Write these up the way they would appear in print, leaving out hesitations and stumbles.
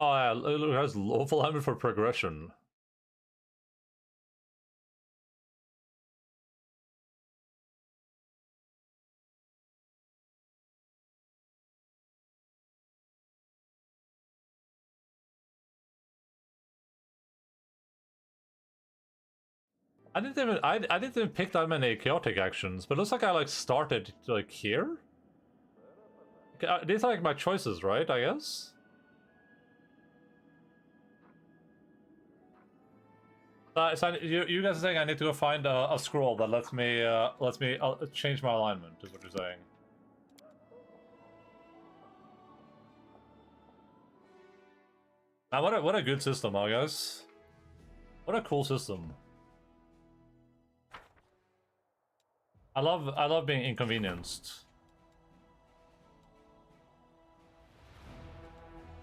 Oh yeah, it has low alignment for progression. I didn't even pick that many chaotic actions, but it looks like I like started like here. These are like my choices, right? I guess. So you guys are saying I need to go find a scroll that lets me change my alignment. Is what you're saying? Now, what a good system, huh, guys? What a cool system. I love being inconvenienced.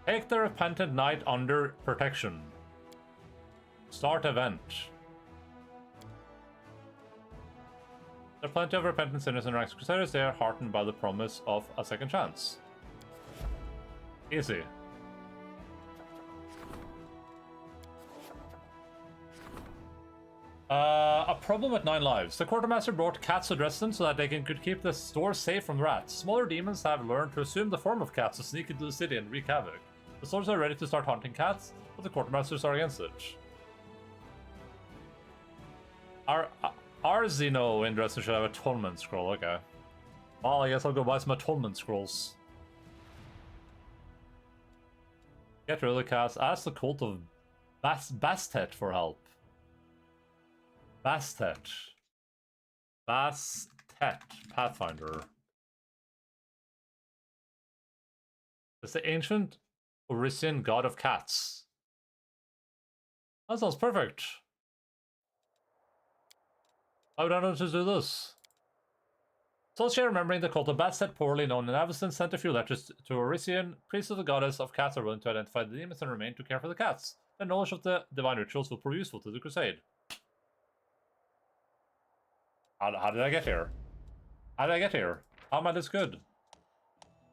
Take the repentant knight under protection. Start event. There are plenty of repentant sinners and ranks crusaders. They are heartened by the promise of a second chance. Easy. A problem with 9 lives. The quartermaster brought cats to Dresden so that they could keep the store safe from rats. Smaller demons have learned to assume the form of cats to sneak into the city and wreak havoc. The soldiers are ready to start hunting cats, but the quartermasters are against it. Our Xeno in Dresden should have a atonement scroll, okay. Well, I guess I'll go buy some atonement scrolls. Get rid of the cats. Ask the cult of Bastet for help. Bastet. Pathfinder. It's the ancient Orisian god of cats. That sounds perfect. How would I know to do this? Solskjaer, remembering the cult of Bastet, poorly known in Aveston, sent a few letters to Orisian. Priests of the goddess of cats are willing to identify the demons and remain to care for the cats. Their knowledge of the divine rituals will prove useful to the crusade. How did I get here? How did I get here? How am I this good?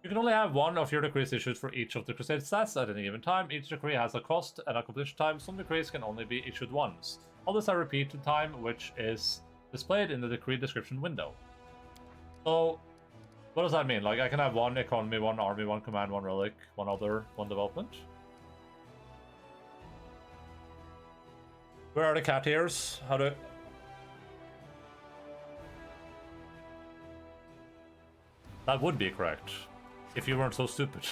You can only have one of your decrees issued for each of the crusade stats at any given time. Each decree has a cost and a completion time. Some decrees can only be issued once. Others are repeated time, which is displayed in the decree description window. So, what does that mean? Like, I can have one economy, one army, one command, one relic, one other, one development? Where are the cat ears? How do... That would be correct, if you weren't so stupid.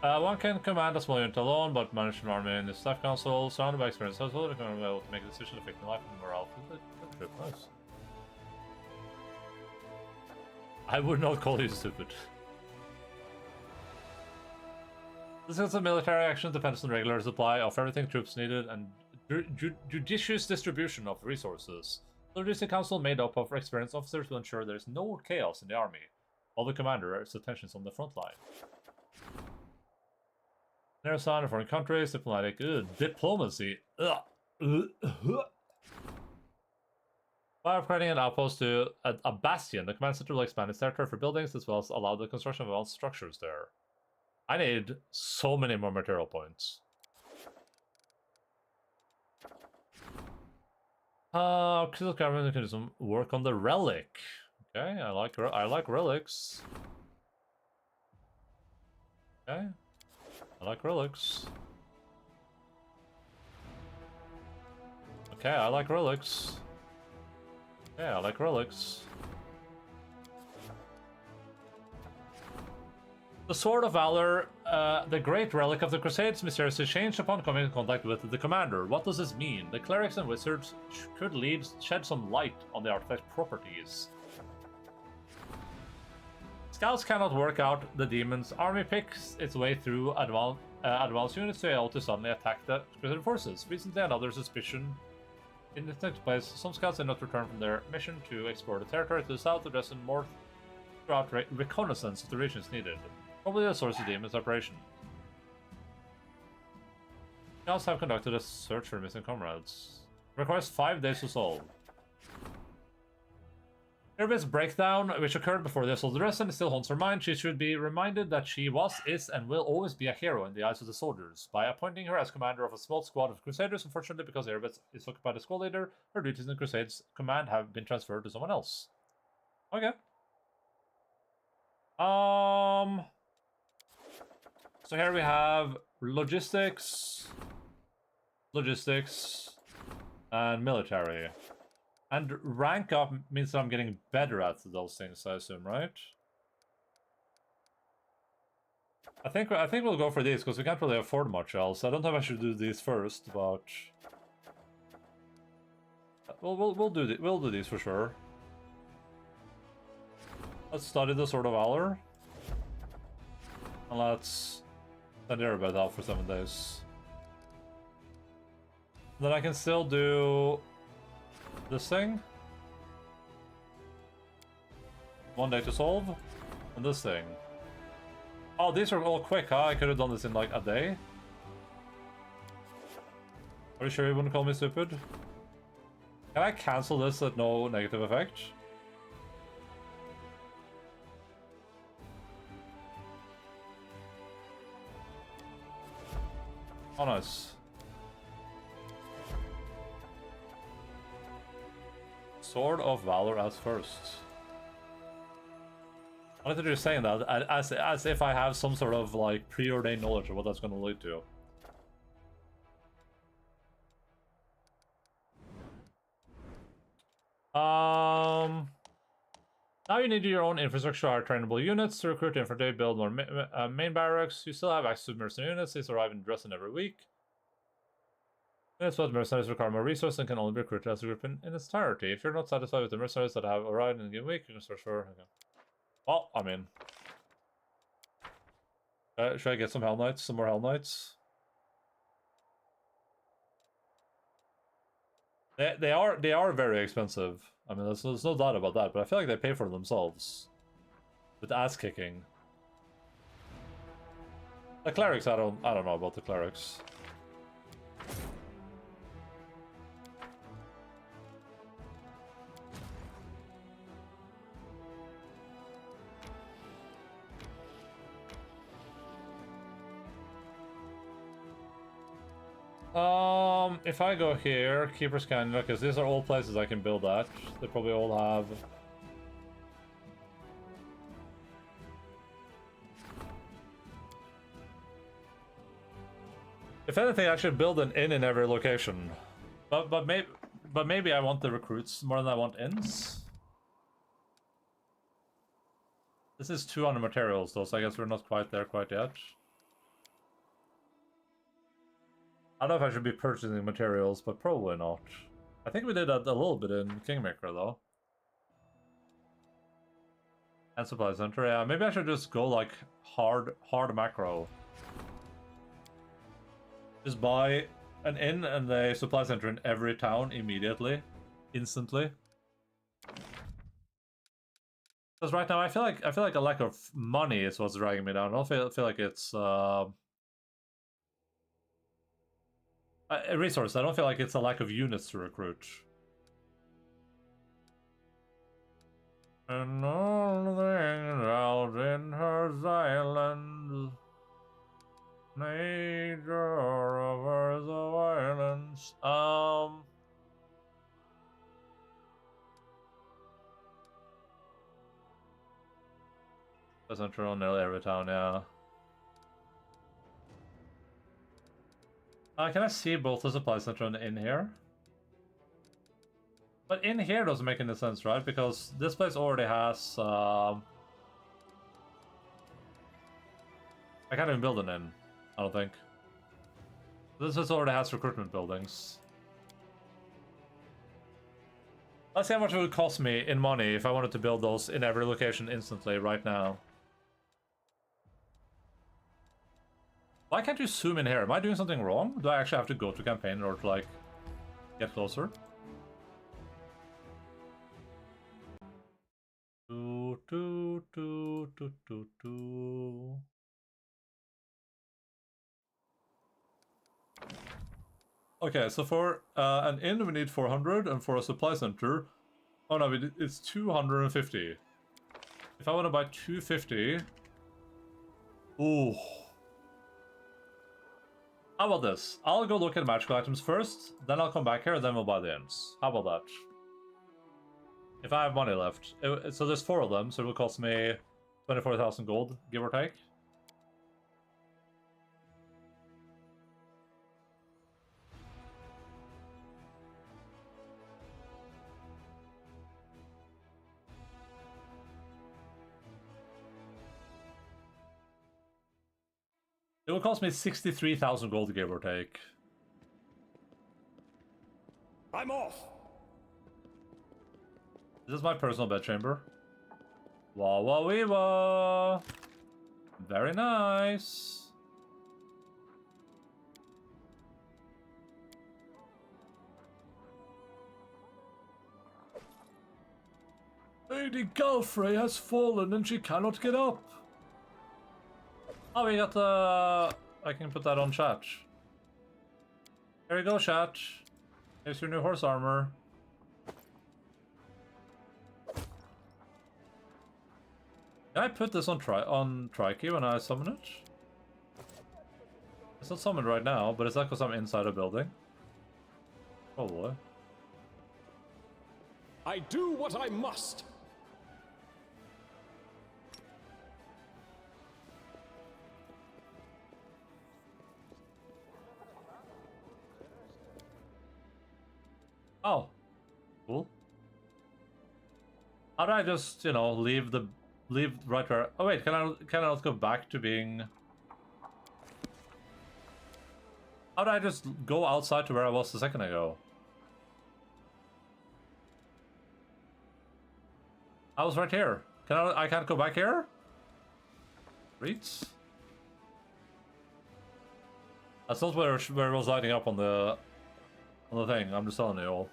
One can command a small unit alone, but manage an army in the staff council, surrounded by experienced household, you can be able to make decisions affecting life and morale. That's good, nice. I would not call you stupid. This is a military action depends on regular supply of everything troops needed and judicious distribution of resources. The logistic council made up of experienced officers will ensure there is no chaos in the army, while the commander's attention is on the front line. There's sign of foreign countries, diplomatic, diplomacy. By upgrading an outpost to a bastion, the command center will expand its territory for buildings as well as allow the construction of advanced structures there. I need so many more material points. Crystal Cavern can do some work on the relic. Okay, I like relics. Okay, I like relics. Okay, I like relics. Okay, I like relics. The Sword of Valor, the great relic of the Crusades, mysteriously changed upon coming in contact with the commander. What does this mean? The clerics and wizards could shed some light on the artifact's properties. Scouts cannot work out the demon's army picks its way through advanced units to be able to suddenly attack the Crusader forces. Recently, another suspicion in the next place. Some scouts did not return from their mission to explore the territory to the south, addressing more throughout reconnaissance of the regions needed. Probably the source of the demon's operation. Scouts have conducted a search for missing comrades. It requires 5 days to solve. Irvis' breakdown, which occurred before the assault arrest and still haunts her mind. She should be reminded that she was, is, and will always be a hero in the eyes of the soldiers. By appointing her as commander of a small squad of Crusaders, unfortunately, because Irvis is occupied as squad leader, her duties in the Crusades command have been transferred to someone else. Okay. So here we have logistics, and military. And rank up means that I'm getting better at those things, I assume, right? I think we'll go for these because we can't really afford much else. I don't know if I should do these first, but we'll do these for sure. Let's study the Sword of Valor, and let's send Erebeth out for 7 days. Then I can still do this thing. 1 day to solve, and this thing. Oh, these are all quick, huh? I could have done this in like a day. Are you sure you wouldn't call me stupid? Can I cancel this at no negative effect? Oh, nice. Sword of Valor as first. I like that you're saying that as if I have some sort of like preordained knowledge of what that's going to lead to. Now you need your own infrastructure or trainable units to recruit infantry, build more main barracks. You still have access to mercenary units. These arrive in Dresden every week. That's what mercenaries require more resources and can only be recruited as a group in its entirety. If you're not satisfied with the mercenaries that have arrived in a given week, you can search for. Okay. Well, I mean, should I get some Hell Knights? Some more Hell Knights? They are very expensive. I mean, there's no doubt about that. But I feel like they pay for themselves with ass kicking. The clerics, I don't know about the clerics. If I go here, Keeper's Canyon, because these are all places I can build at. They probably all have. If anything, I should build an inn in every location. But maybe I want the recruits more than I want inns. This is 200 materials though, so I guess we're not quite there quite yet. I don't know if I should be purchasing materials, but probably not. I think we did that a little bit in Kingmaker, though. And Supply Center, yeah. Maybe I should just go, like, hard macro. Just buy an inn and a Supply Center in every town immediately. Instantly. Because right now, I feel like a lack of money is what's dragging me down. I don't feel like it's, a resource. I don't feel like it's a lack of units to recruit. And all things out in her island, nature of earth of islands. Doesn't run nearly every town, yeah. Can I see both the supply center and the inn here? But in here doesn't make any sense, right? Because this place already has... I can't even build an inn, I don't think. This just already has recruitment buildings. Let's see how much it would cost me in money if I wanted to build those in every location instantly right now. Why can't you zoom in here? Am I doing something wrong? Do I actually have to go to campaign in order to, like, get closer? Okay, so for an inn we need 400, and for a supply center, Oh no, it's 250. If I want to buy 250... Ooh. How about this? I'll go look at magical items first, then I'll come back here, then we'll buy the imps. How about that? If I have money left. So there's 4 of them, so it will cost me 24,000 gold, give or take. It will cost me 63,000 gold, give or take. I'm off. This is my personal bedchamber. Wah wah wee wah. Very nice. Lady Galfrey has fallen and she cannot get up. Oh, we got the... I can put that on chat. There you go, chat. Here's your new horse armor. Can I put this on Trikey when I summon it? It's not summoned right now, but is that because I'm inside a building? Probably. I do what I must. Oh, cool. How do I just, you know, leave right where? Oh wait, can I not go back to being? How do I just go outside to where I was a second ago? I was right here. I can't go back here? Reeds? That's not where it was lighting up on the thing. I'm just telling you all.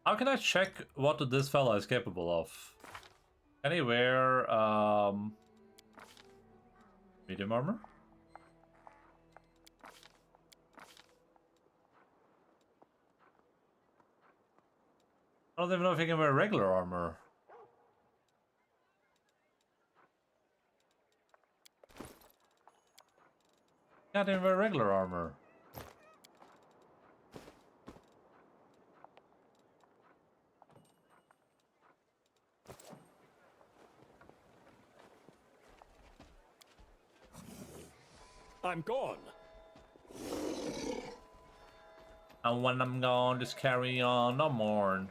How can I check what this fella is capable of? Can he wear medium armor? I don't even know if he can wear regular armor. Can't even wear regular armor. I'm gone. And when I'm gone, just carry on no more.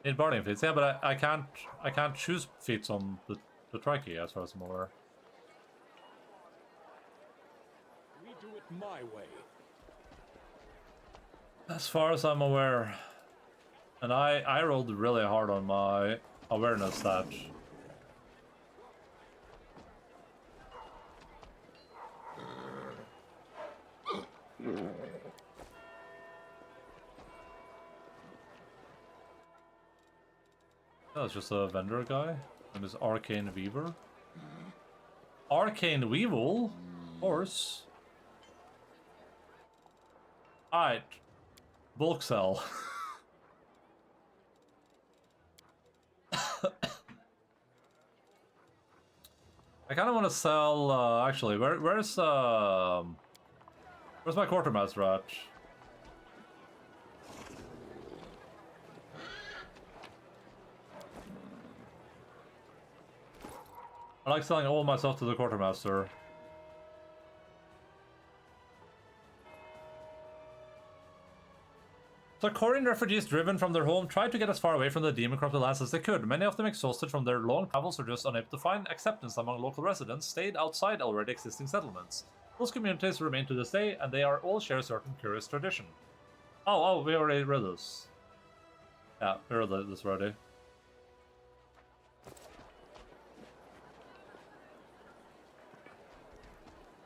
Need burning feats, yeah, but I can't choose feats on the Trikey as far as I'm aware. We do it my way. As far as I'm aware. And I rolled really hard on my awareness stat. That's just a vendor guy. And this Arcane Weaver. Arcane Weevil? Horse. Alright. Bulk sell. I kind of want to sell, actually, where's my quartermaster at? I like selling all my stuff to the quartermaster. So Korean refugees driven from their home tried to get as far away from the demon-corrupted lands as they could. Many of them, exhausted from their long travels or just unable to find acceptance among local residents, stayed outside already existing settlements. Those communities remain to this day, and they all share a certain curious tradition. Oh, we already read this. Yeah, we read this already.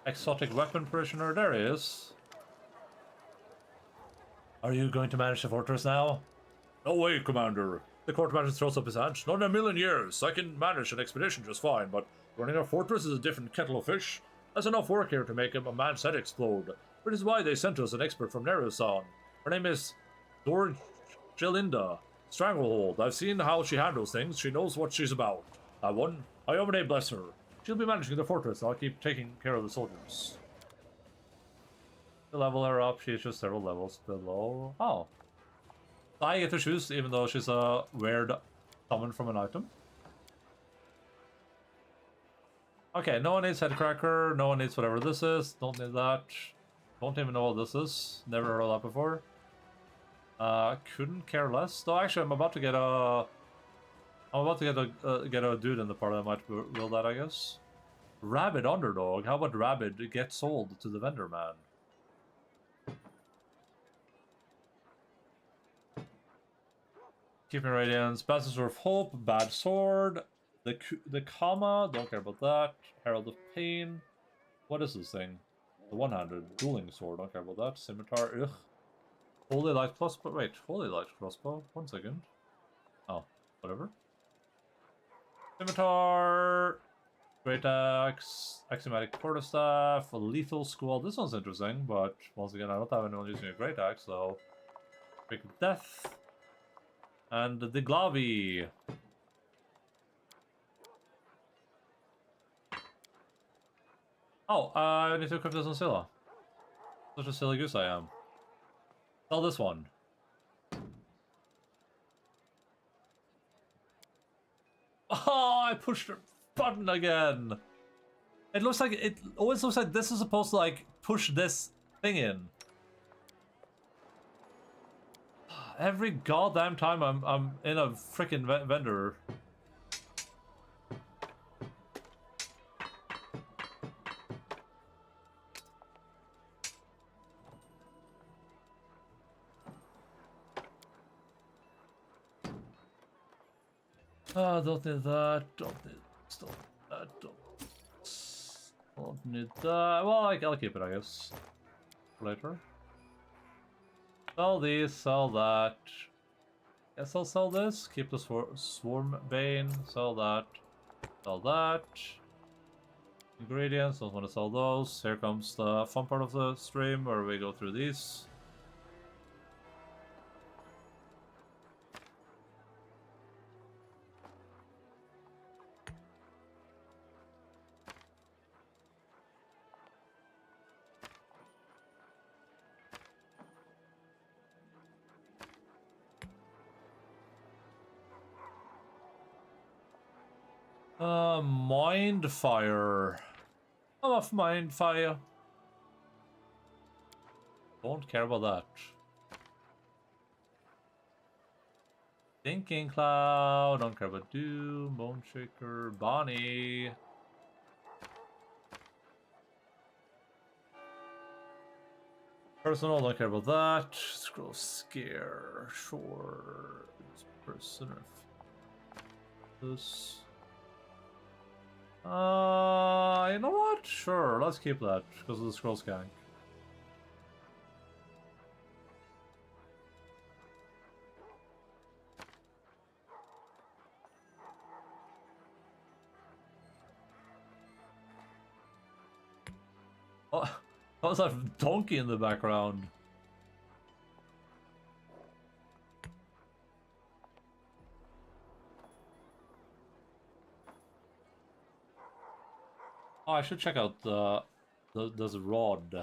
Exotic weapon parishioner, there he is. Are you going to manage the fortress now? No way, Commander. The court manager throws up his hands. Not in a million years. I can manage an expedition just fine, but running a fortress is a different kettle of fish. There's enough work here to make a man's head explode. Which is why they sent us an expert from Nerusan. Her name is Dorgelinda. Stranglehold. I've seen how she handles things. She knows what she's about. That one, Iomade bless her. She'll be managing the fortress. I'll keep taking care of the soldiers. To level her up, she's just several levels below. Oh. I get to choose, even though she's a weird summon from an item. Okay, no one needs Headcracker, no one needs whatever this is, don't need that. Don't even know what this is, never heard of that before. Couldn't care less. Though actually I'm about to get a... get a dude in the party that might will that, I guess. Rabid Underdog, how about Rabid get sold to the vendor man? Keeping Radiance, Bastion of Hope, Bad Sword, the Comma, don't care about that. Herald of Pain. What is this thing? The one-handed dueling sword, don't care about that. Scimitar, ugh. Holy Light Crossbow, wait, Holy Light Crossbow, 1 second. Oh, whatever. Scimitar, Great Axe, Axiomatic Quarterstaff, a Lethal Squall. This one's interesting, but once again, I don't have anyone using a Great Axe, so... Break of Death. And the Glavi. Oh, I need to equip this on Scylla. Such a silly goose I am. Sell this one. Oh, I pushed the button again. It looks like it always looks like this is supposed to like push this thing in. Every goddamn time I'm in a freaking vendor. Don't need that. Don't need still that. Don't need that. Well, I'll keep it, I guess. For later. Sell these, sell that. Guess I'll sell this. Keep the Swarm Bane. Sell that. Sell that. Ingredients, don't want to sell those. Here comes the fun part of the stream where we go through these. Mind Fire. I'm off Mind Fire. Don't care about that. Thinking Cloud. Don't care about Doom. Bone Shaker. Bonnie. Personal. Don't care about that. Scroll Scare. Sure. Person. This. You know what? Sure, let's keep that because of the scroll scanning. Oh, that was a donkey in the background. Oh, I should check out this rod.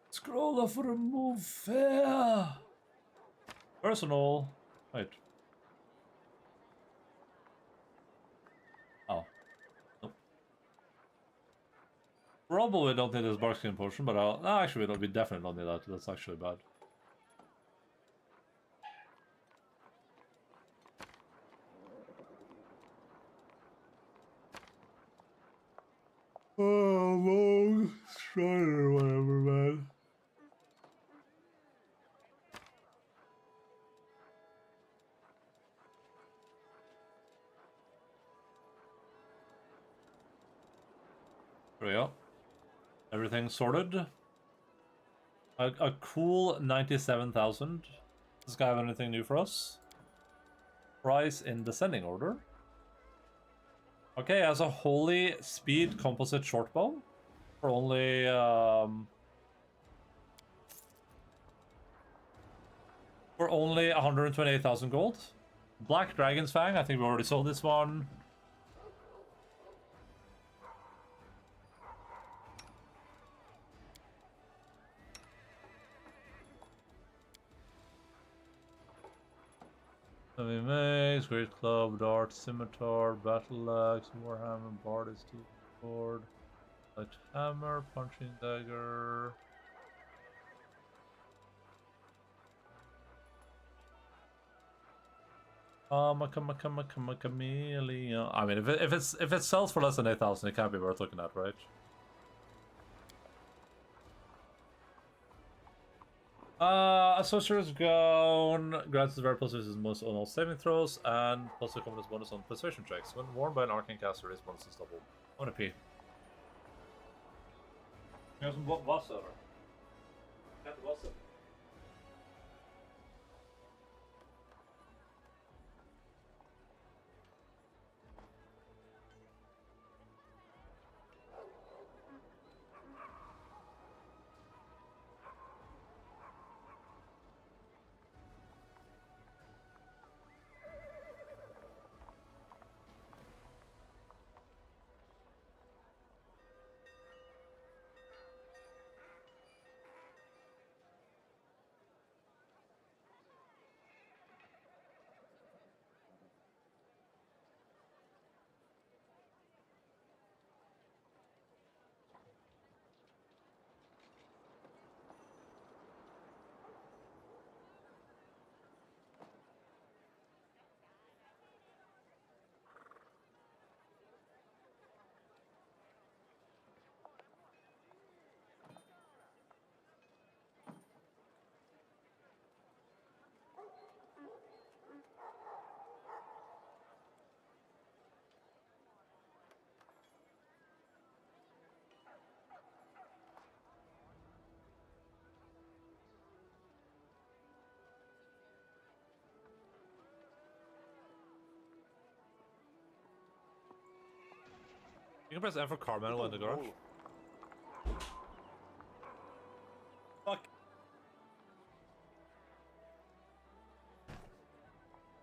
Scroll for remove fair. Personal. Wait. Oh. Nope. Probably don't need this barkskin potion, but I'll. No, actually, we definitely don't need that. That's actually bad. Oh, long stride or whatever, man. There we go. Everything sorted. A cool 97,000. Does this guy have anything new for us? price in descending order. Okay, as a holy speed composite shortbow for only for only 128,000 gold. Black Dragon's Fang, I think we already sold this one. Heavy Mace, Great Club, Dart, Scimitar, Battle Axe, Warhammer, Bard's Steel Sword, Light Hammer, Punching Dagger. Chameleon. I mean, if it sells for less than 8,000, it can't be worth looking at, right? A Sorcerer's Gown grants the very plus his most on all saving throws and plus the confidence bonus on persuasion checks. When worn by an arcane caster, his bonus is doubled. I want to pee. Here's some Wasser. Can't Wasser. You can press F for car manual in the garage. Fuck.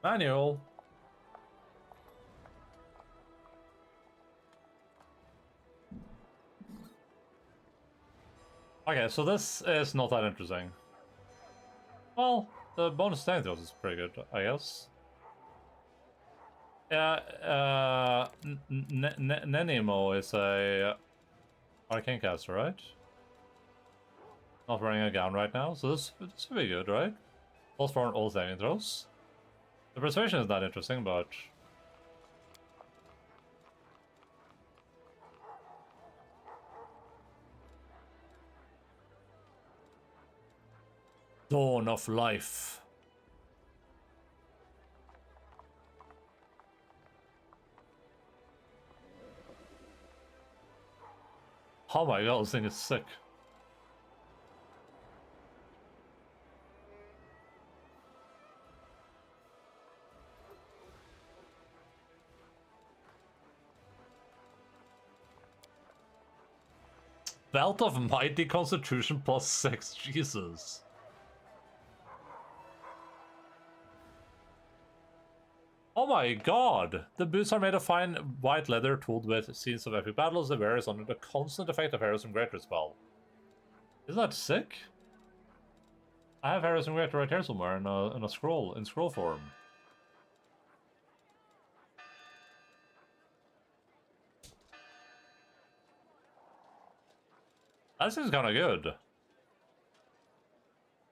Manual. Okay, so this is not that interesting. Well, the bonus standing throws is pretty good, I guess. Nenimo is a arcane caster, right? Not wearing a gown right now, so this would be good, right? Plus for all saving throws. The persuasion is not interesting, but Dawn of Life. Oh my god, this thing is sick. Belt of Mighty Constitution plus 6, Jesus. Oh my god! The boots are made of fine white leather tooled with scenes of epic battles. The wearer is under the constant effect of Heroes and Greater spell. Isn't that sick? I have Heroes and Greater right here somewhere in a scroll, in scroll form. That seems kinda good.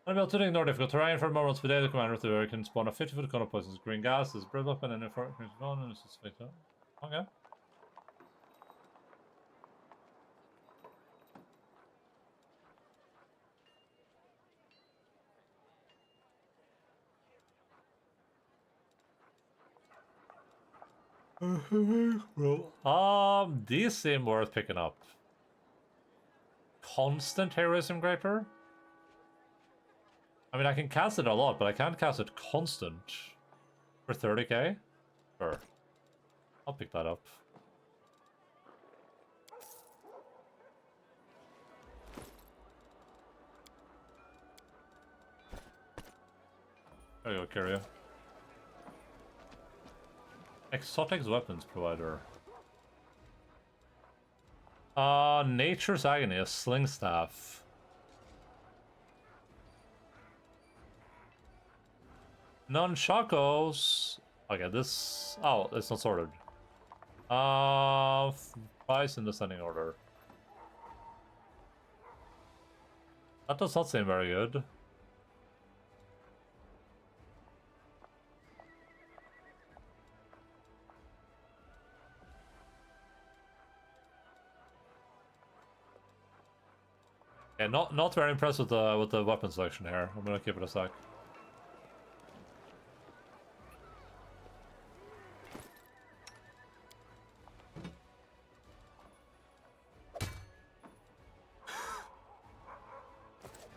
Unable to ignore difficult terrain for moments per day, the commander of the wearer can spawn a 50-foot cone of poisonous green gas, is breath weapon, and if it's gone, and it's just like okay. These seem worth picking up. Constant Heroism Greater? I mean, I can cast it a lot, but I can't cast it constant. For 30k? Sure. I'll pick that up. There you go, Kyria. Exotic weapons provider. Nature's Agony, a sling staff. Nunchakos. Okay, this. Oh, it's not sorted. Price in descending order. That does not seem very good. Yeah, not very impressed with the weapon selection here. I'm gonna keep it a sec.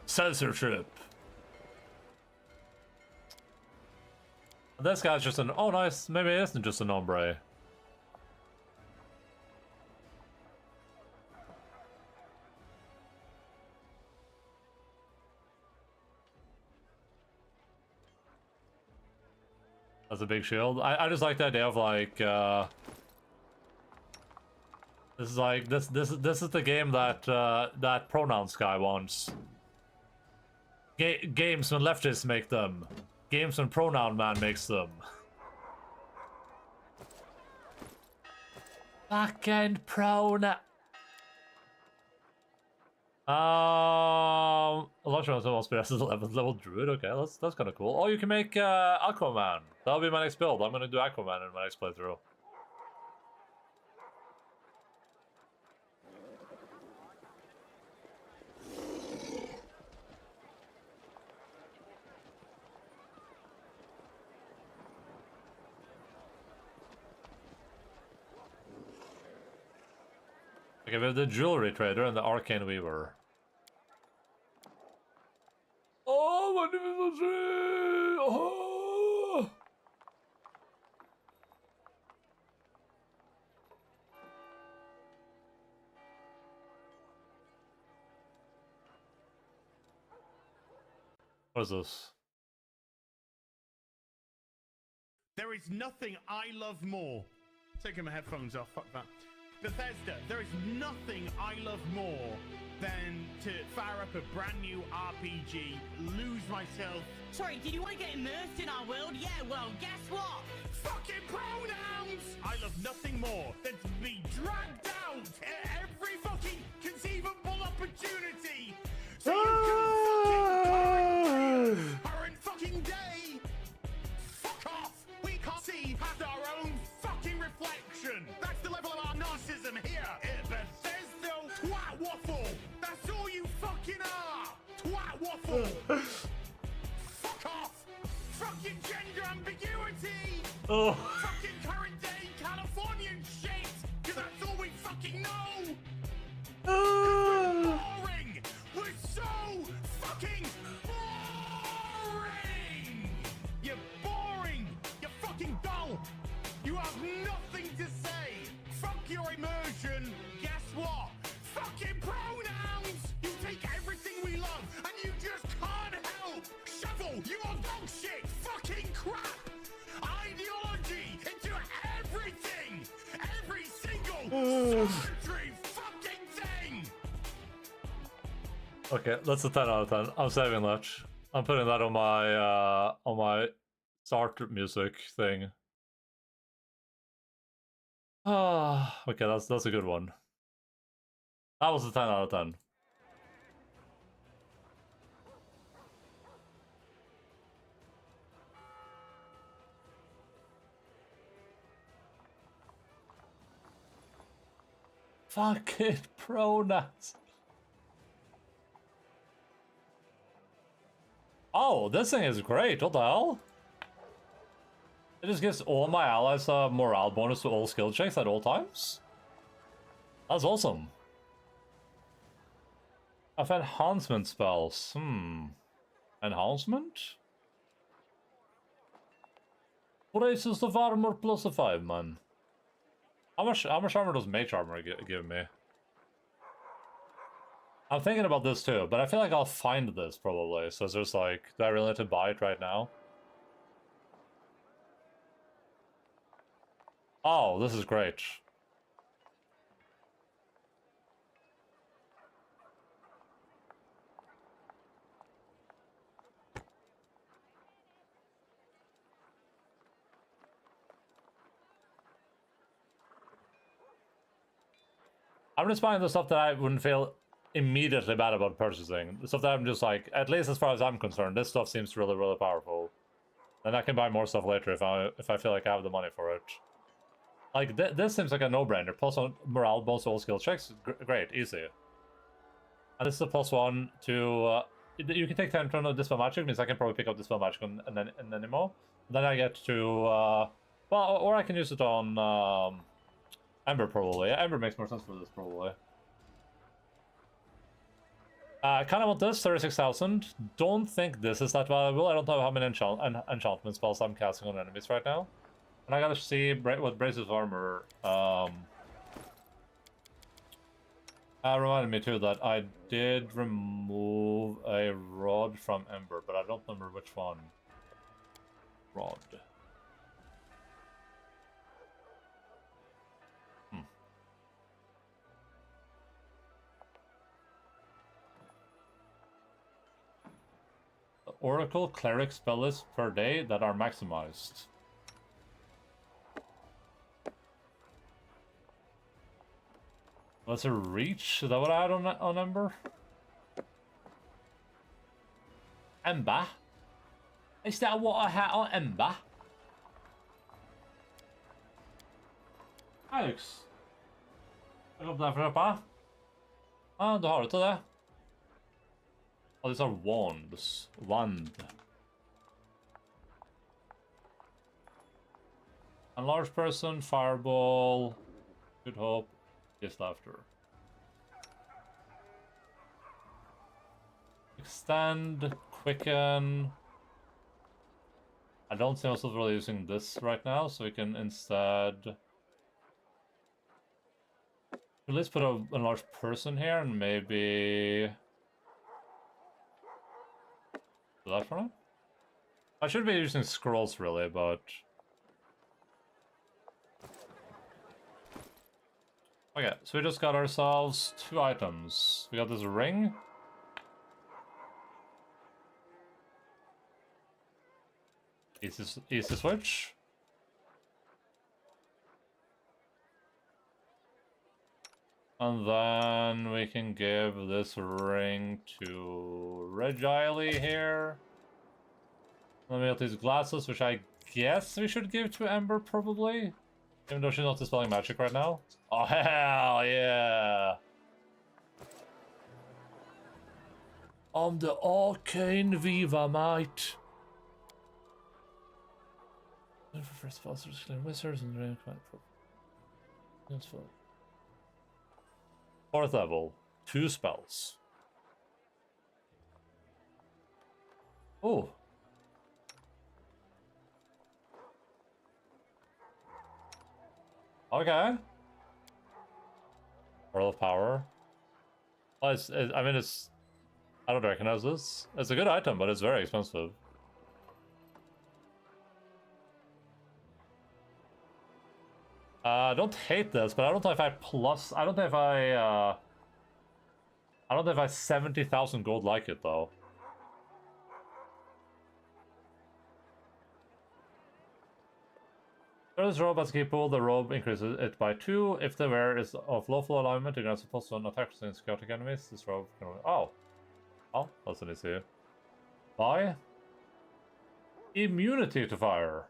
Censorship. This guy's just an. Oh, nice. Maybe it isn't just an ombre. That's a big shield. I just like the idea of like this is like this is the game that that pronouns guy wants. Games when leftists make them. Games when pronoun man makes them. Fucking pronoun. Electron wants to be as a level druid. Okay, that's kind of cool. Oh, you can make Aquaman. That'll be my next build. I'm gonna do Aquaman in my next playthrough. Okay, we have the jewelry trader and the arcane weaver. Oh, magnificent! Oh! What is this? There is nothing I love more. Taking my headphones off, fuck that. Bethesda, there is nothing I love more than to fire up a brand new RPG, lose myself. Sorry, did you want to get immersed in our world? Yeah, well, guess what? Fucking pronouns! I love nothing more than to be dragged out at every fucking conceivable opportunity. So you can fucking current fucking day. Fuck off! We can't see past our own fucking reflection. That's the level of our narcissism here at Bethesda. Twat waffle. That's all you fucking are. Twat waffle. Fuck off. Fucking gender ambiguity. Oh. Fucking current day Californian shit. Cause that's all we fucking know. Boring. We're so fucking boring. You're boring. You're fucking dull. You have nothing to say. Fuck your immersion. Guess what? Fucking pronouns. You take everything we love and you just can't help. Shovel your dog shit. Fucking crap. Ideology into everything. Every single solitary fucking thing. Okay, that's a 10 out of 10. I'm saving that. I'm putting that on my start music thing. Ah, okay, that's a good one. That was a 10 out of 10. Fucking pronouns. Oh, this thing is great. What the hell? It just gives all my allies a morale bonus to all skill checks at all times? That's awesome. I've enhancement spells. Enhancement? Braces of armor plus a 5, man. How much armor does mage armor give me? I'm thinking about this too, but I feel like I'll find this probably. So it's just like, do I really need to buy it right now? Oh, this is great. I'm just buying the stuff that I wouldn't feel immediately bad about purchasing. The stuff that I'm just like, at least as far as I'm concerned, this stuff seems really, really powerful. Then I can buy more stuff later if I feel like I have the money for it. Like, this seems like a no-brainer. Plus on morale, bonus, all skill checks. Great, easy. And this is a +1 to... you can take 10 turn on Dispel Magic, means I can probably pick up Dispel Magic and then Anemo. Then I get to... well, or I can use it on... Ember, probably. Yeah, Ember makes more sense for this, probably. I kind of want this, 36,000. Don't think this is that valuable. I don't know how many enchantment spells I'm casting on enemies right now. And I gotta see what Braces of Armor... reminded me too that I did remove a rod from Ember, but I don't remember which one. Rod. Oracle Cleric spell lists per day that are maximized. What's a reach? Is that what I had on Ember? Ember? Is that what I had on Ember? Alex? Jag går där för uppa. Ah, du har det till det. Oh, these are wands. Wand. Enlarged person, fireball, good hope, gift laughter. Extend, quicken. I don't see myself really using this right now, so we can instead at least put a enlarged person here and maybe do that for now. I should be using scrolls really, but okay, so we just got ourselves 2 items. We got this ring. Easy switch. And then we can give this ring to Regile here. Then we got these glasses, which I guess we should give to Ember, probably. Even though she's not dispelling magic right now. Oh, hell yeah! I'm the Arcane Viva, mate. For first spells, wizards and rain command. That's fun. 4th level, 2 spells. Oh. Okay. Pearl of Power. Well, I mean, I don't recognize this. It's a good item, but it's very expensive. I don't hate this, but I don't know if I I don't know if I 70,000 gold like it though. There is robe as a key pull. The robe increases it by 2. If the wearer is of lawful alignment, you're not supposed to attack against chaotic enemies. This robe can... Oh, that's an easy. Buy immunity to fire.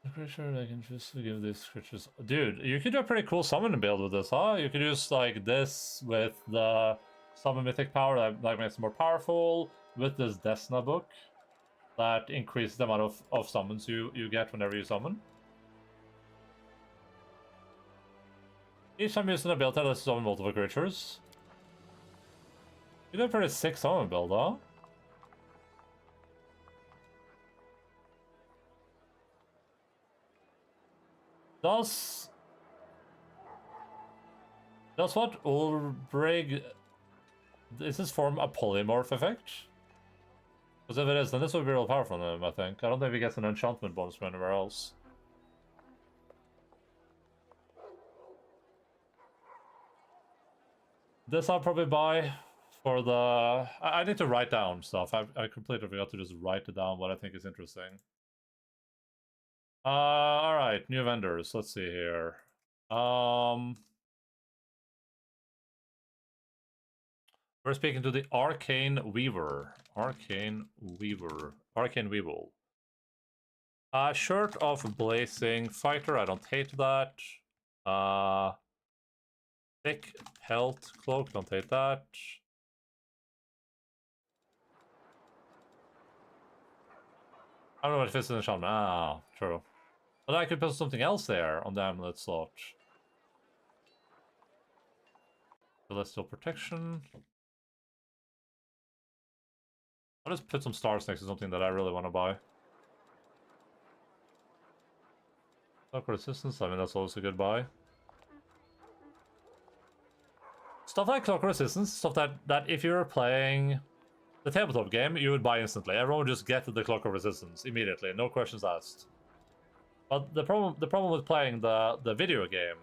I'm pretty sure I can just give these creatures... Dude, you could do a pretty cool summon build with this, huh? You could use, like, this with the summon mythic power that makes it more powerful, with this Desna book that increases the amount of summons you get whenever you summon. Each time you use an ability, let's summon multiple creatures. You did a pretty sick summon build, huh? Does what Ulbrig... Is this form a polymorph effect? Because if it is, then this would be real powerful on him, I think. I don't think he gets an enchantment bonus from anywhere else. This I'll probably buy for the... I need to write down stuff. I completely forgot to just write it down what I think is interesting. Alright, new vendors. Let's see here. We're speaking to the Arcane Weaver. Arcane Weaver. Arcane Weevil. Shirt of Blazing Fighter. I don't hate that. Thick Pelt Cloak. Don't hate that. I don't know what fits in the shaman. Ah, true. But I could put something else there on the amulet slot. Celestial Protection. I'll just put some stars next to something that I really want to buy. Clock Resistance, I mean that's always a good buy. Stuff like Clock Resistance, stuff that if you're playing the tabletop game, you would buy instantly. Everyone would just get the Clock of Resistance immediately, no questions asked. But the problem with playing the video game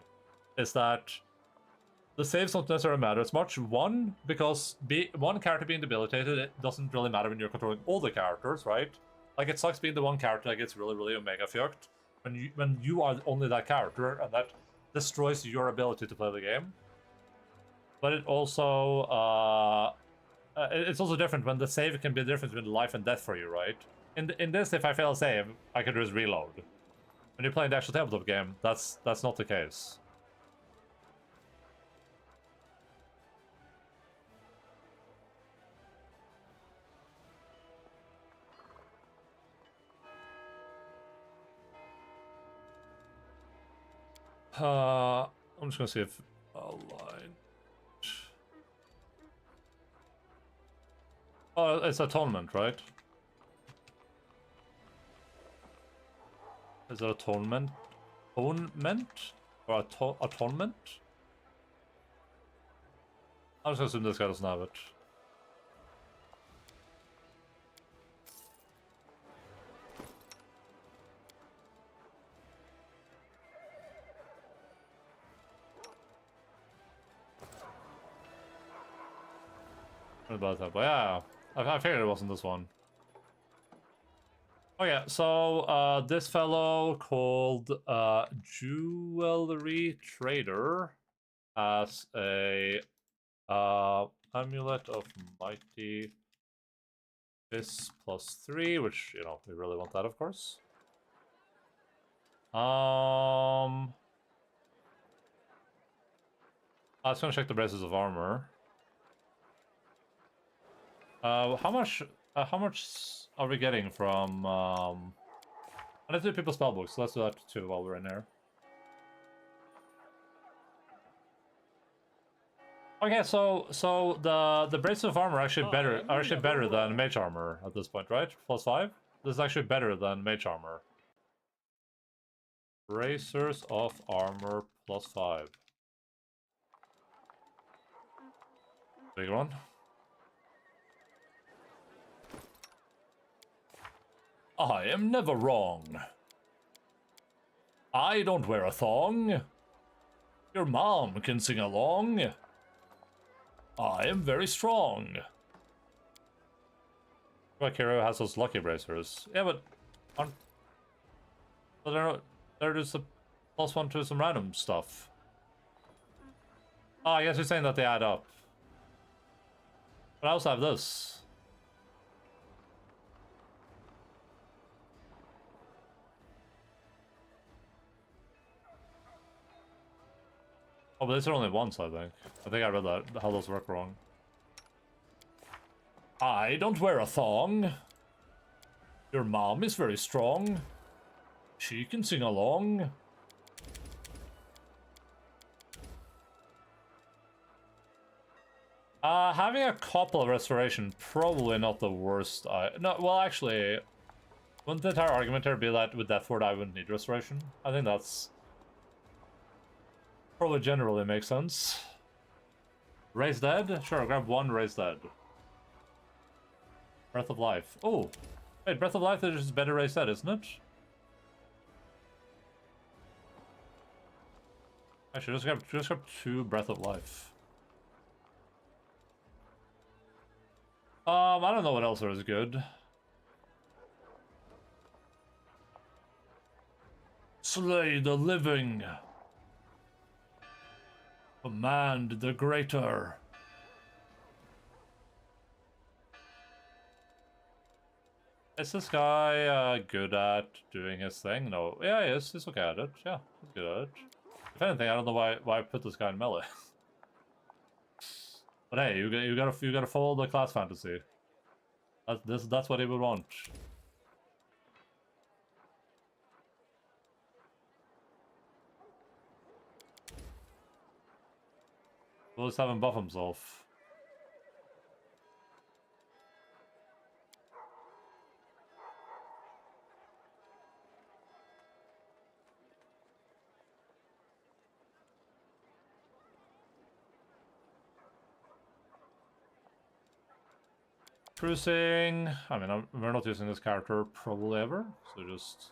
is that the saves don't necessarily matter as much. One, because one character being debilitated, it doesn't really matter when you're controlling all the characters, right? Like, it sucks being the one character that gets really, really omega fucked when you are only that character, and that destroys your ability to play the game. But it also, it's also different when the save can be the difference between life and death for you, right? In this, if I fail a save, I can just reload. When you're playing the actual tabletop game, that's not the case. I'm just gonna see if Align. Oh, it's Atonement, right? Is it Atonement? Atonement? Or Atonement? I'm just gonna assume this guy doesn't have it. About that, but yeah, I figured it wasn't this one. Oh yeah, so this fellow called Jewelry Trader has a Amulet of Mighty Fist +3, which, you know, we really want that, of course. I was gonna check the braces of armor. How much are we getting from, let's do people's spellbooks, so let's do that too while we're in there. Okay, so the braces of armor are actually better than mage armor at this point, right? +5? This is actually better than mage armor. Bracers of armor +5. Big one. I am never wrong. I don't wear a thong. Your mom can sing along. I am very strong. Hero has those lucky bracers. Yeah, but they're just a +1 to some random stuff. Oh, I guess you're saying that they add up. But I also have this. Oh, but these are only once, I think. I think I read that, how those work wrong. I don't wear a thong. Your mom is very strong. She can sing along. Having a couple of restoration, probably not the worst. No, well, actually, wouldn't the entire argument here be that with Death Ward I wouldn't need restoration? I think that's probably generally makes sense. Raise Dead? Sure, grab one Raise Dead. Breath of Life. Oh, wait, Breath of Life is just better Raise Dead, isn't it? I should just grab 2 Breath of Life. I don't know what else there is good. Slay the living. Command the greater. Is this guy good at doing his thing? No. Yeah, he is. He's okay at it. Yeah, he's good at it. If anything, I don't know why I put this guy in melee. But hey, you gotta follow the class fantasy. That's what he would want. We'll just have him buff himself. Cruising. I mean, we're not using this character probably ever, so just.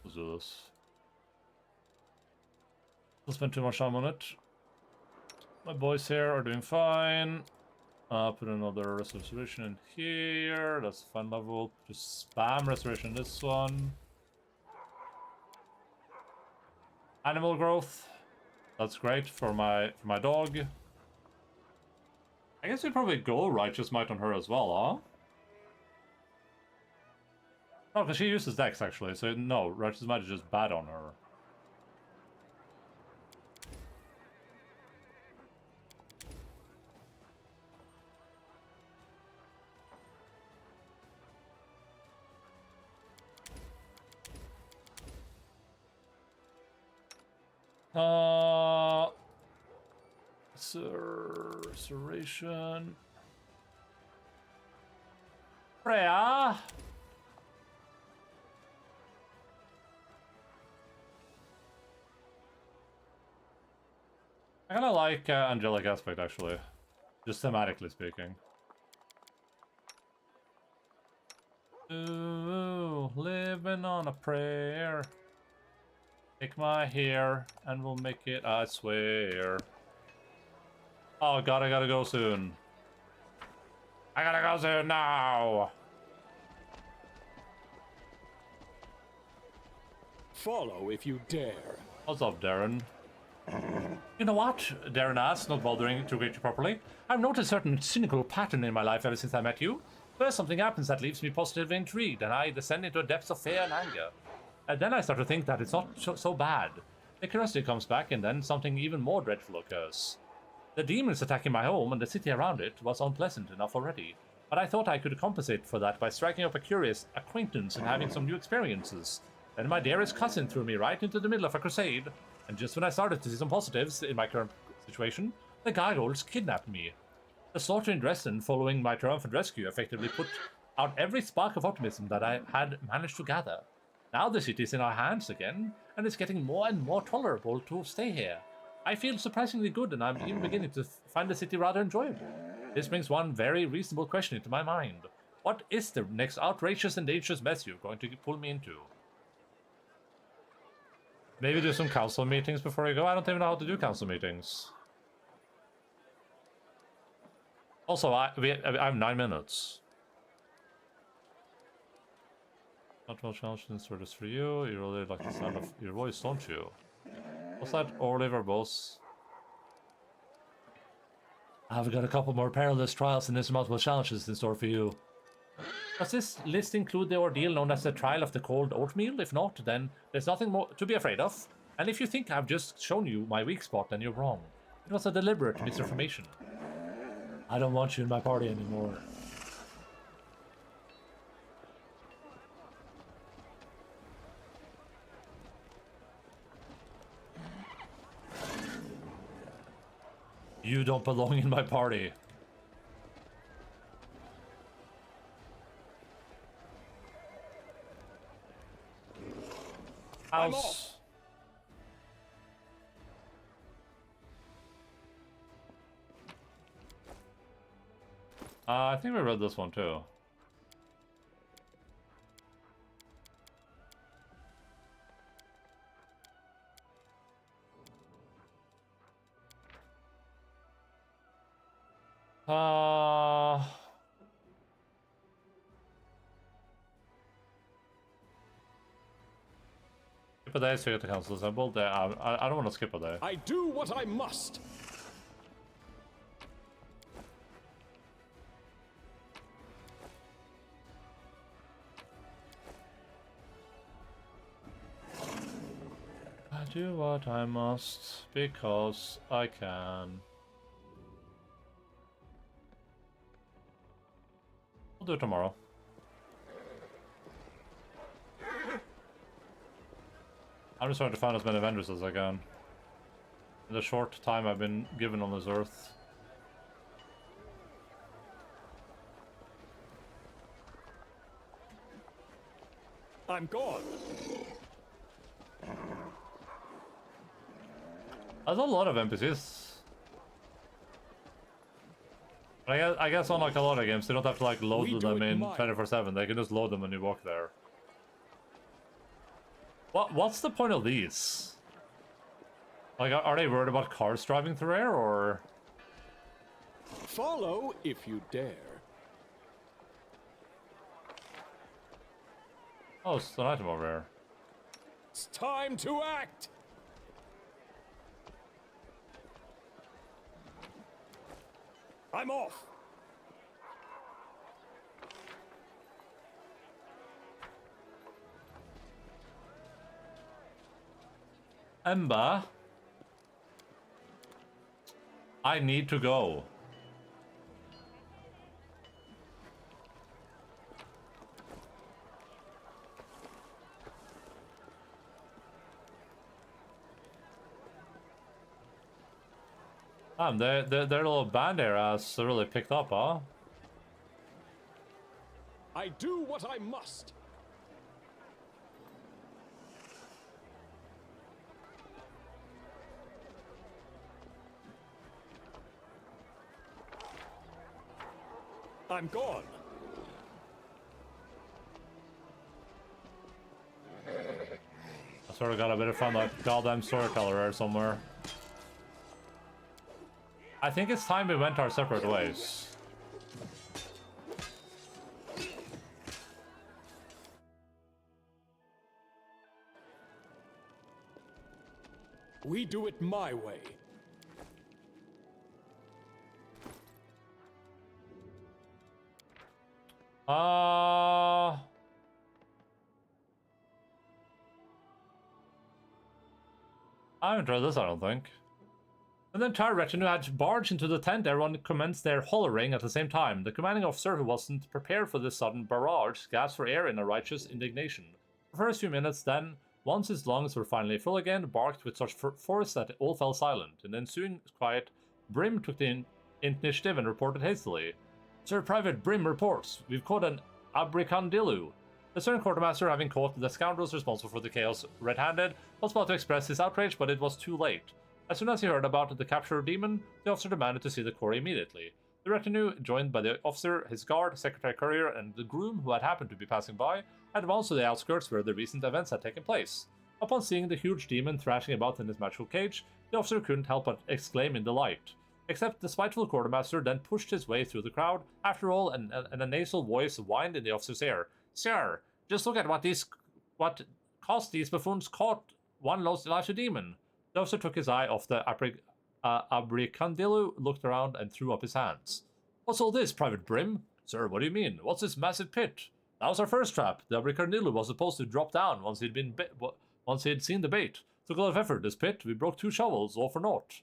Let's do this. Don't spend too much time on it. My boys here are doing fine. Put another restoration in here. That's a fun level. Just spam restoration in this one. Animal growth. That's great for my dog. I guess we probably go Righteous Might on her as well, huh? No, because she uses Dex actually, so no, Righteous Might is just bad on her. Restoration. Freya. I kind of like angelic aspect actually, just thematically speaking. Ooh, living on a prayer. Take my hair and we'll make it, I swear. Oh god, I gotta go soon. I gotta go soon now! Follow if you dare. What's up, Darren? You know what? Darren asked, not bothering to greet you properly. I've noticed a certain cynical pattern in my life ever since I met you. First, something happens that leaves me positively intrigued, and I descend into depths of fear and anger. And then I start to think that it's not so bad. The curiosity comes back, and then something even more dreadful occurs. The demons attacking my home and the city around it was unpleasant enough already, but I thought I could compensate for that by striking up a curious acquaintance and having some new experiences. Then my dearest cousin threw me right into the middle of a crusade, and just when I started to see some positives in my current situation, the gargoyles kidnapped me. The slaughter in Dresden following my triumphant rescue effectively put out every spark of optimism that I had managed to gather. Now the city is in our hands again, and it's getting more and more tolerable to stay here. I feel surprisingly good, and I'm even beginning to find the city rather enjoyable. This brings one very reasonable question into my mind. What is the next outrageous and dangerous mess you're going to pull me into? Maybe do some council meetings before you go? I don't even know how to do council meetings. Also, I have 9 minutes. Not well challenged for this for you. You really like the sound of your voice, don't you? What's that, Oliver boss? I've got a couple more perilous trials and insurmountable challenges in store for you. Does this list include the ordeal known as the Trial of the Cold Oatmeal? If not, then there's nothing more to be afraid of. And if you think I've just shown you my weak spot, then you're wrong. It was a deliberate misinformation. I don't want you in my party anymore. You don't belong in my party. I'm House. I think we read this one too. Skip a day so you get the council assembled. I don't want to skip a day. I do what I must. I do what I must because I can. We'll do it tomorrow. I'm just trying to find as many vendors as I can. In the short time I've been given on this earth. I'm gone. There's a lot of NPCs. But I guess unlike a lot of games, they don't have to like load We do them it in mine. 24/7. They can just load them when you walk there. What's the point of these? Like, are they worried about cars driving through air, or? Follow if you dare. Oh, it's an item over here. It's time to act. I'm off. Ember, I need to go. Damn, their little band there has really picked up, huh? I do what I must. I'm gone. I sort of got a bit of fun, that goddamn storyteller there somewhere. I think it's time we went our separate ways. We do it my way. I haven't tried this, I don't think. And the entire retinue had barged into the tent. Everyone commenced their hollering at the same time. The commanding officer, who wasn't prepared for this sudden barrage, gasped for air in a righteous indignation. For the first few minutes, then, once his lungs were finally full again, barked with such force that all fell silent. In the ensuing quiet, Brim took the initiative and reported hastily. Sir Private Brim reports, we've caught an abricandillo. The Stern Quartermaster, having caught the scoundrels responsible for the chaos red-handed, was about to express his outrage, but it was too late. As soon as he heard about the captured demon, the officer demanded to see the quarry immediately. The retinue, joined by the officer, his guard, Secretary Courier, and the groom who had happened to be passing by, advanced to the outskirts where the recent events had taken place. Upon seeing the huge demon thrashing about in his magical cage, the officer couldn't help but exclaim in delight. Except the spiteful quartermaster then pushed his way through the crowd, after all, and a nasal voice whined in the officer's ear. Sir, just look at what cost these buffoons caught one lost life to demon. The officer took his eye off the abricandillo, looked around, and threw up his hands. What's all this, Private Brim? Sir, what do you mean? What's this massive pit? That was our first trap. The abricandillo was supposed to drop down once he'd seen the bait. Took a lot of effort, this pit. We broke 2 shovels, all for naught.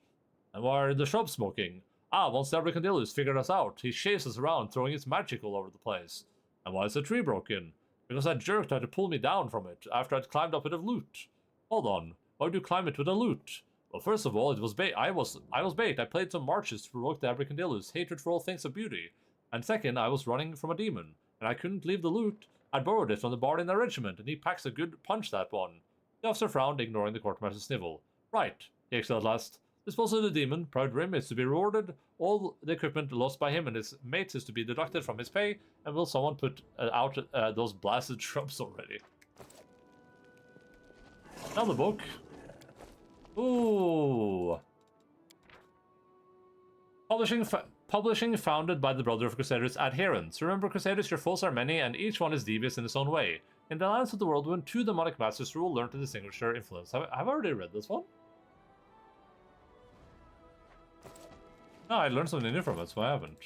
And why are the shrubs smoking? Once the abricandillo's figured us out, he chases us around, throwing his magic all over the place. And why is the tree broken? Because that jerk tried to pull me down from it after I'd climbed up with a loot. Hold on, why would you climb it with a loot? Well, first of all, it was bait. I was bait. I played some marches to provoke the Abracadillo's hatred for all things of beauty. And second, I was running from a demon, and I couldn't leave the loot. I'd borrowed it from the bard in the regiment, and he packs a good punch, that one. The officer frowned, ignoring the quartermaster's snivel. Right, he exclaimed at last. Dispose of the demon, Proud Grim is to be rewarded. All the equipment lost by him and his mates is to be deducted from his pay. And will someone put out those blasted shrubs already? Another book. Ooh. Publishing founded by the Brother of Crusaders adherents. Remember, Crusaders, your foes are many, and each one is devious in its own way. In the lands of the world, when two demonic masters rule, learn to distinguish their influence. Have I already read this one? No, I learned something new from it, so I haven't.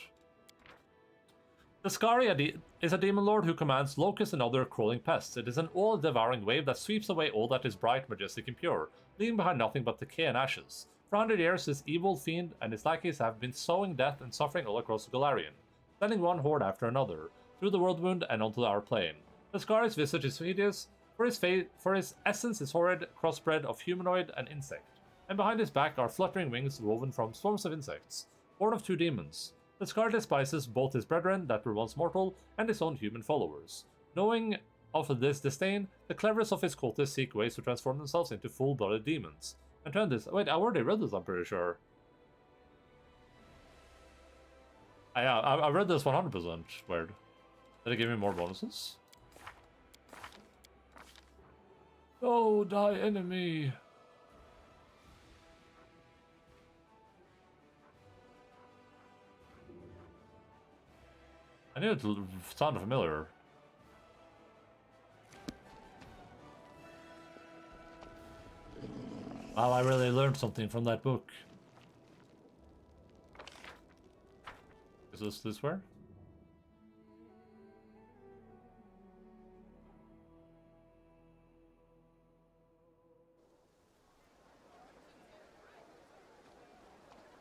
The Skari is a demon lord who commands locusts and other crawling pests. It is an all-devouring wave that sweeps away all that is bright, majestic, and pure, leaving behind nothing but decay and ashes. For 100 years, this evil fiend and his lackeys have been sowing death and suffering all across Golarion, sending one horde after another, through the world wound and onto our plane. The Skari's visage is hideous, for his essence is horrid, crossbred of humanoid and insect, and behind his back are fluttering wings woven from swarms of insects, born of two demons. The Skari despises both his brethren that were once mortal and his own human followers. Knowing of this disdain, the cleverest of his cultists seek ways to transform themselves into full-blooded demons. And turn this. Wait, I already read this, I'm pretty sure. Yeah, I read this 100%. Weird. Did it give me more bonuses? Oh, die enemy! I knew it sounded familiar. Wow, I really learned something from that book. Is this where?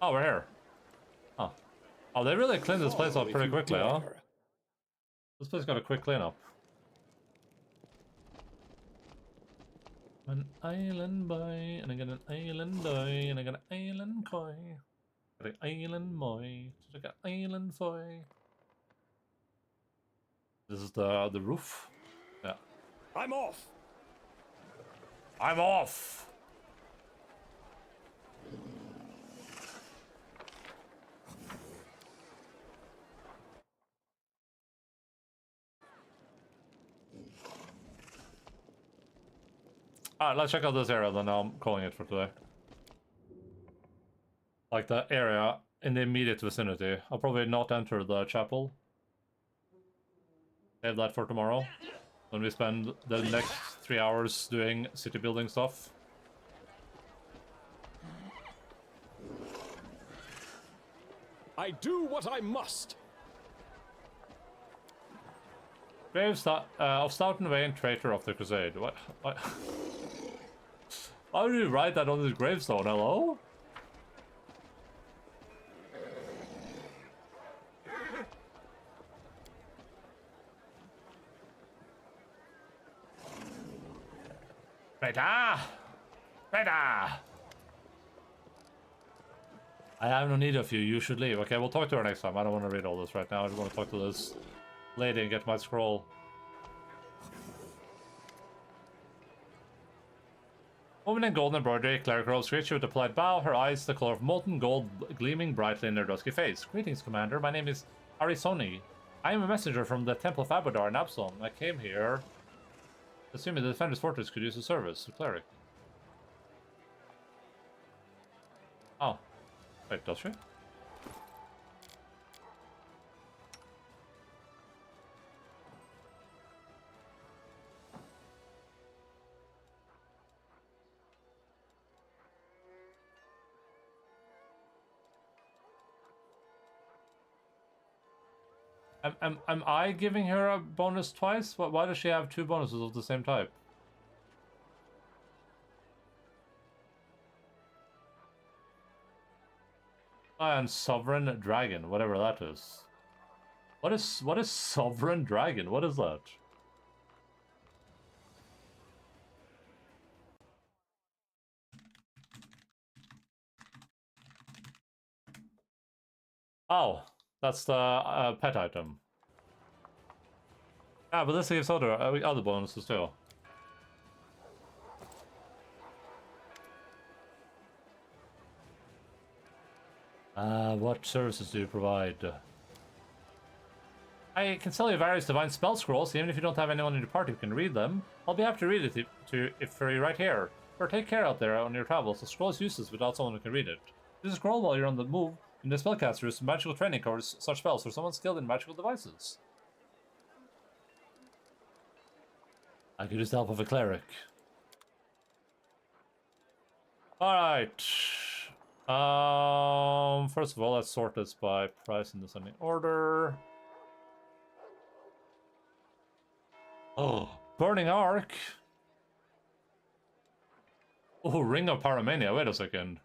Oh, we're here. Oh. Oh, they really cleaned this place up pretty quickly, huh? This place got a quick cleanup. An island boy, and I got an island boy, and I got an island koi. Got an island boy, I got an island boy. This is the roof. Yeah. I'm off. I'm off. Alright, let's check out this area, then I'm calling it for today. Like the area in the immediate vicinity. I'll probably not enter the chapel. Save that for tomorrow, when we spend the next 3 hours doing city building stuff. I do what I must. Graves of Stoughton Vane, traitor of the Crusade. What? How do you write that on his gravestone? Hello? Traitor! Traitor! I have no need of you. You should leave. Okay, we'll talk to her next time. I don't want to read all this right now. I just want to talk to this lady and get my scroll. Woman in golden embroidery, cleric robes, greets you with a polite bow, her eyes the color of molten gold gleaming brightly in her dusky face. Greetings, Commander. My name is Arisoni. I am a messenger from the Temple of Abadar in Absalom. I came here assuming the Defender's Fortress could use a service. A cleric. Oh. Wait, does she? Am I giving her a bonus twice? Why does she have two bonuses of the same type? And Sovereign Dragon, whatever that is. What is Sovereign Dragon? What is that? Oh, that's the pet item. Yeah, but this gives other bonuses too. What services do you provide? I can sell you various divine spell scrolls, even if you don't have anyone in your party who can read them. I'll be happy to read it for you right here. Or take care out there on your travels. The scroll is useless without someone who can read it. Use a scroll while you're on the move. In the spellcaster's magical training covers such spells for someone skilled in magical devices. I could use the help of a cleric. Alright. First of all, let's sort this by price in descending order. Oh, Burning Arc. Oh, Ring of Paramania. Wait a second.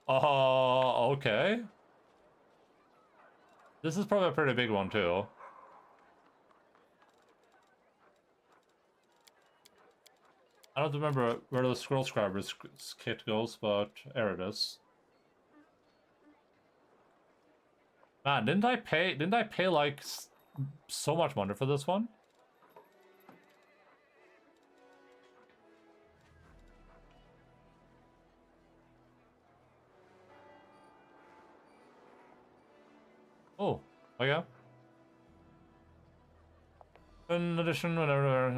Okay. This is probably a pretty big one too. I don't remember where the Scroll Scriber's kit goes, but there it is. Man, didn't I pay like so much money for this one? Oh, yeah. In addition, whenever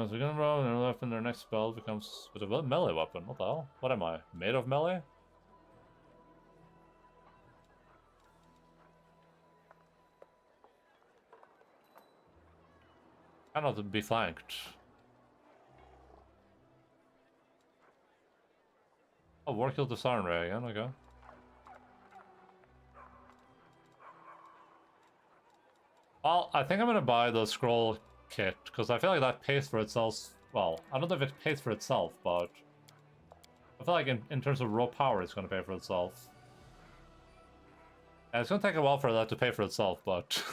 as a gun roll, their weapon, their next spell becomes with a melee weapon. What the hell? What am I? Made of melee? Cannot be flanked. Oh, war killed the Siren Ray again, okay. Well, I think I'm gonna buy the scroll kit, because I feel like that pays for itself. Well, I don't know if it pays for itself, but I feel like in terms of raw power, it's gonna pay for itself. And it's gonna take a while for that to pay for itself, but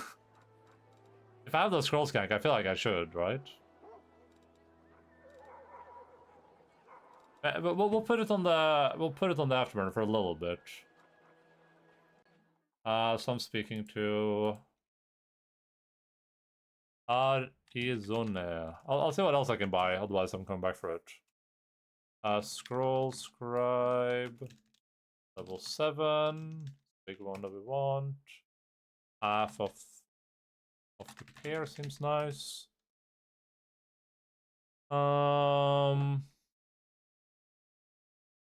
if I have the scroll skank, I feel like I should, right? But we'll put it on the afterburner for a little bit. So I'm speaking to Arizona. I'll see what else I can buy, otherwise I'm coming back for it. Scroll Scribe. Level 7. Big one that we want. Half of the pair seems nice. I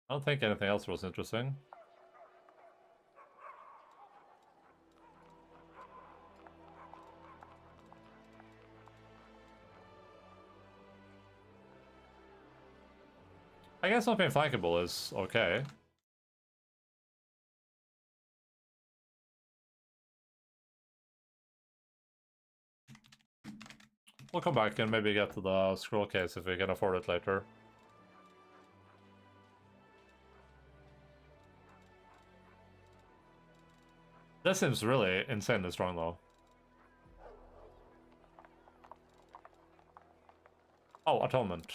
don't think anything else was interesting. I guess not being flankable is okay. We'll come back and maybe get to the scroll case if we can afford it later. This seems really insanely strong though. Oh, Atonement.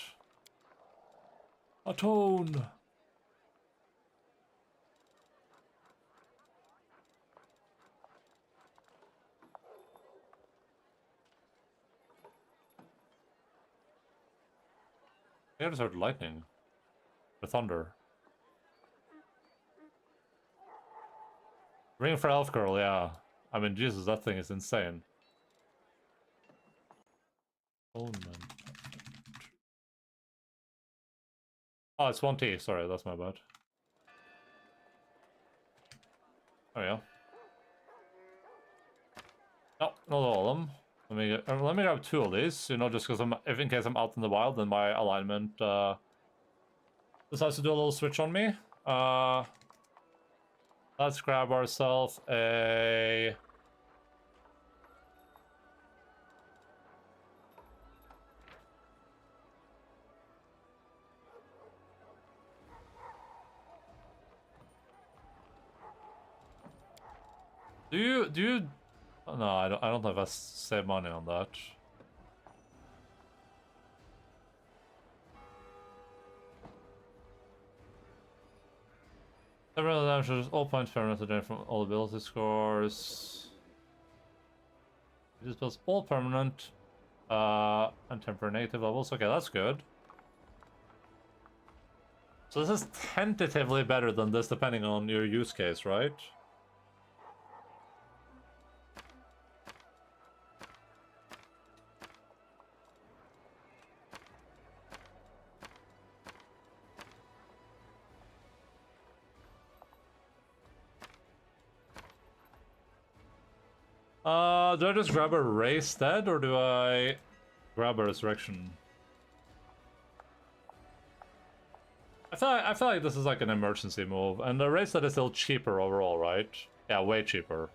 Atone! I just heard lightning. The thunder. Ring for Elf Girl, yeah. I mean, Jesus, that thing is insane. Atonement. Oh, it's 1T. Sorry, that's my bad. Oh yeah. No, not all of them. Let me grab 2 of these. You know, just because if in case I'm out in the wild, then my alignment decides to do a little switch on me. Let's grab ourselves a. Do you? Oh, no, I don't have to save money on that. Several damages, all points permanent again from all ability scores. It spells all permanent and temporary negative levels. Okay, that's good. So this is tentatively better than this depending on your use case, right? Do I just grab a race dead, or do I grab a resurrection? I feel like this is like an emergency move, and the race dead is still cheaper overall, right? Yeah, way cheaper.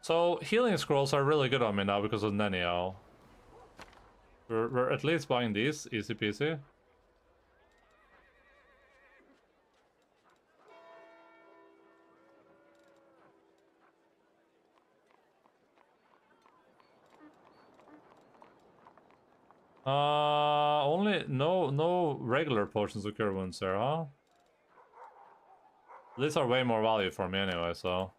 So healing scrolls are really good on me now because of Nenio. We're at least buying these, easy peasy. Only no regular potions of cure wounds there, huh? These are way more value for me anyway, so.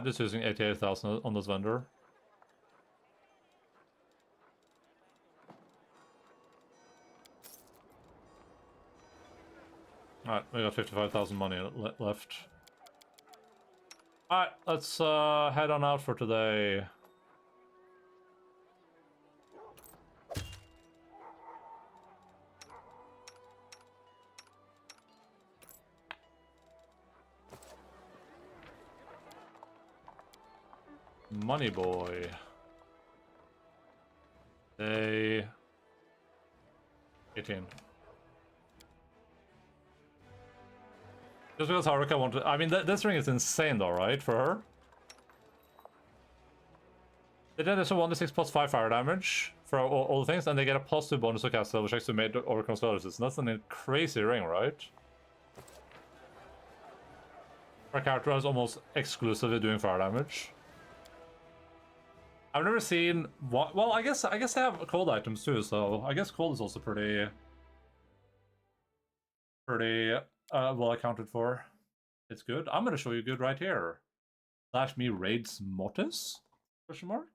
Just using 88,000 on this vendor. Alright, we got 55,000 money left. Alright, let's head on out for today. Money boy. Day 18. Just because Haruka wanted. I mean, this ring is insane, though, right? For her. They did this 1d6 plus 5 fire damage for all the things, and they get a +2 bonus to cast level checks to make overcome spell resistance. That's a crazy ring, right? Our character is almost exclusively doing fire damage. I've never seen what. Well, I guess they have cold items too, so I guess cold is also pretty well accounted for. It's good. I'm gonna show you good right here. Slash me raids Mortis? Question mark.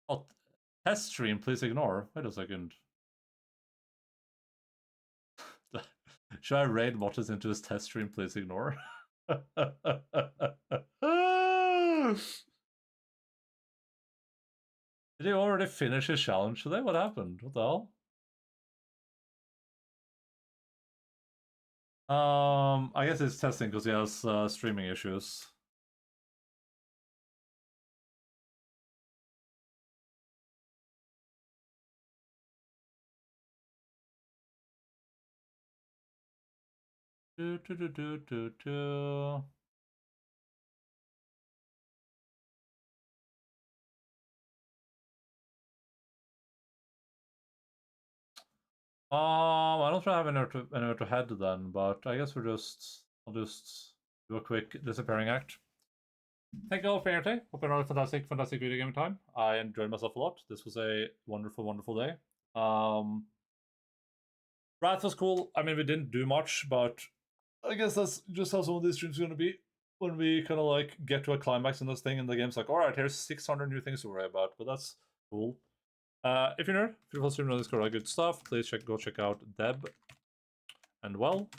Oh, test stream. Please ignore. Wait a second. Should I raid Mortis into his test stream? Please ignore. Did he already finish his challenge today? What happened? What the hell? I guess it's testing because he has streaming issues. Do. I don't really have anywhere to head then, but I guess I'll just do a quick disappearing act. Thank you all for your time. Hope you had a fantastic video game time. I enjoyed myself a lot. This was a wonderful day. Wrath was cool. I mean, we didn't do much, but I guess that's just how some of these streams are gonna be. When we kind of like get to a climax in this thing, and the game's like, all right, here's 600 new things to worry about. But that's cool. If you're new, if you're streaming on Discord, good stuff. Please go check out Deb and Well,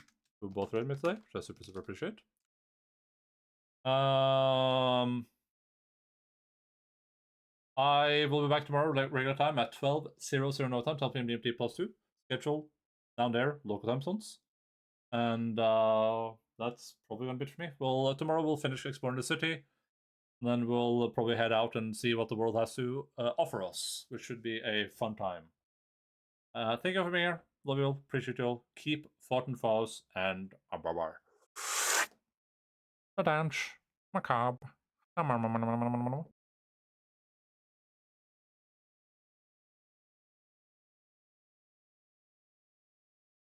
who both read me today, which I super appreciate. I will be back tomorrow, like regular time at 12:00 no time, 12 p.m. DMT +2. Schedule down there, local time zones. And that's probably gonna be it for me. Well, tomorrow we'll finish exploring the city. Then we'll probably head out and see what the world has to offer us, which should be a fun time. Thank you for being here. Love you all. Appreciate you all. Keep fighting foes, and bye-bye. The dance. Macabre.